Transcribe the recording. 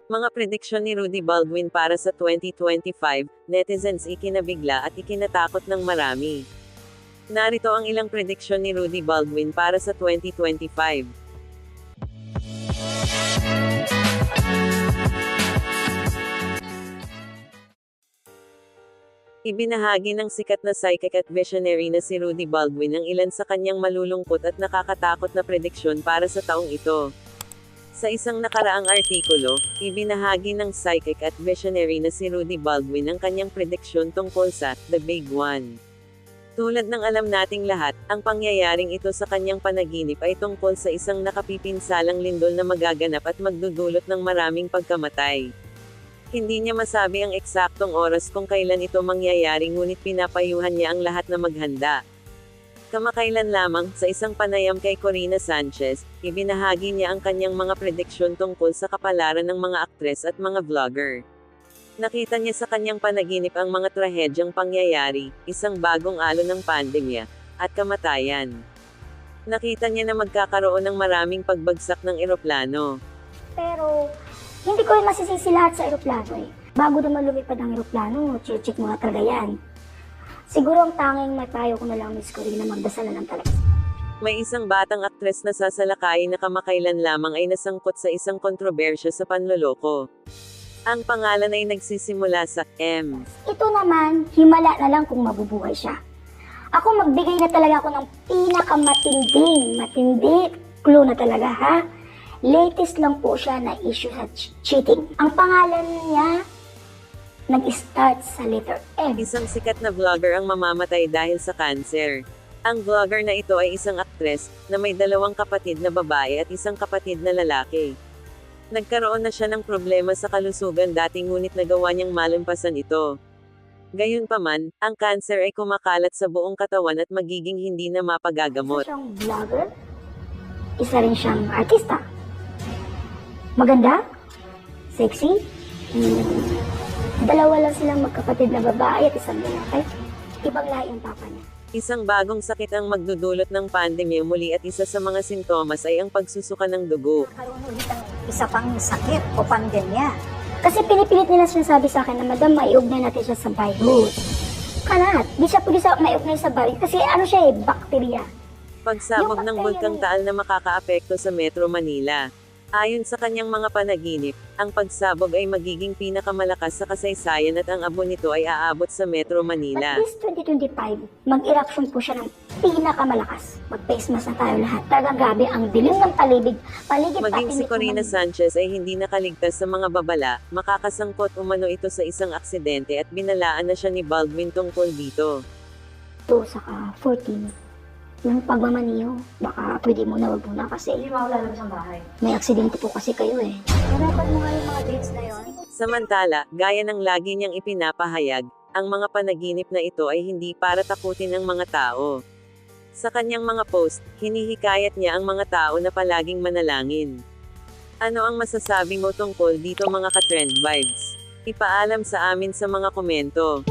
Mga prediksyon ni Rudy Baldwin para sa 2025, netizens ikinabigla at ikinatakot ng marami. Narito ang ilang prediksyon ni Rudy Baldwin para sa 2025. Ibinahagi ng sikat na psychic at visionary na si Rudy Baldwin ang ilan sa kanyang malulungkot at nakakatakot na prediksyon para sa taong ito. Sa isang nakaraang artikulo, ibinahagi ng psychic at visionary na si Rudy Baldwin ang kanyang prediksyon tungkol sa The Big One. Tulad ng alam nating lahat, ang pangyayaring ito sa kanyang panaginip ay tungkol sa isang nakapipinsalang lindol na magaganap at magdudulot ng maraming pagkamatay. Hindi niya masabi ang eksaktong oras kung kailan ito mangyayari, ngunit pinapayuhan niya ang lahat na maghanda. Kamakailan lamang, sa isang panayam kay Corina Sanchez, ibinahagi niya ang kanyang mga prediksyon tungkol sa kapalaran ng mga aktres at mga vlogger. Nakita niya sa kanyang panaginip ang mga trahedyang pangyayari, isang bagong alon ng pandemya, at kamatayan. Nakita niya na magkakaroon ng maraming pagbagsak ng eroplano. Pero, hindi ko rin masisisi lahat sa eroplano eh. Bago naman lumipad ang eroplano, check mo na talaga yan. Siguro ang tanging may payo ko na lang, Miss Corina, magdasal na lang talaga. May isang batang aktres na sasalakay na kamakailan lamang ay nasangkot sa isang kontrobersya sa panloloko. Ang pangalan ay nagsisimula sa M. Ito naman, himala na lang kung mabubuhay siya. Ako magbigay na talaga ako ng matindi clue na talaga ha. Latest lang po siya na issue sa cheating. Ang pangalan niya, nag-start sa letter M. Isang sikat na vlogger ang mamamatay dahil sa cancer. Ang vlogger na ito ay isang aktres, na may 2 kapatid na babae at isang kapatid na lalaki. Nagkaroon na siya ng problema sa kalusugan dati, ngunit nagawa niyang malampasan ito. Gayunpaman, ang cancer ay kumakalat sa buong katawan at magiging hindi na mapagagamot. Isa siyang vlogger, isa rin siyang artista. Maganda, sexy, dalawa lang silang magkapatid na babae at isang lalaki. Ibang lahi ang papa niya. Isang bagong sakit ang magdudulot ng pandemya muli at isa sa mga sintomas ay ang pagsusuka ng dugo. Karoon ulit ang isa pang sakit o pandemya. Kasi pinipilit nila sinasabi sa akin na, Madam, maiugnay natin siya sa virus. Kanat, di siya pwede sa maiugnay sa virus kasi ano siya eh, bakterya. Pagsabog ng Bulkang Taal na makakaapekto sa Metro Manila. Ayon sa kanyang mga panaginip, ang pagsabog ay magiging pinakamalakas sa kasaysayan at ang abo nito ay aabot sa Metro Manila. At this 2025, mag-eraction po siya ng pinakamalakas. Mag-face mask na tayo lahat. Talagang grabe ang dilim ng paligid Maging si Corina Sanchez ay hindi nakaligtas sa mga babala, makakasangkot umano ito sa isang aksidente at binalaan na siya ni Baldwin tungkol dito. 2 saka 14. Yung pagmamaniho, baka pwede muna, wag muna kasi Hindi maulalabas ang bahay. may aksidente po kasi kayo eh. Harapan mo nga yung mga dates na yun. Samantala, gaya ng lagi niyang ipinapahayag, ang mga panaginip na ito ay hindi para takutin ang mga tao. Sa kanyang mga post, hinihikayat niya ang mga tao na palaging manalangin. Ano ang masasabi mo tungkol dito mga ka-trend vibes? Ipaalam sa amin sa mga komento.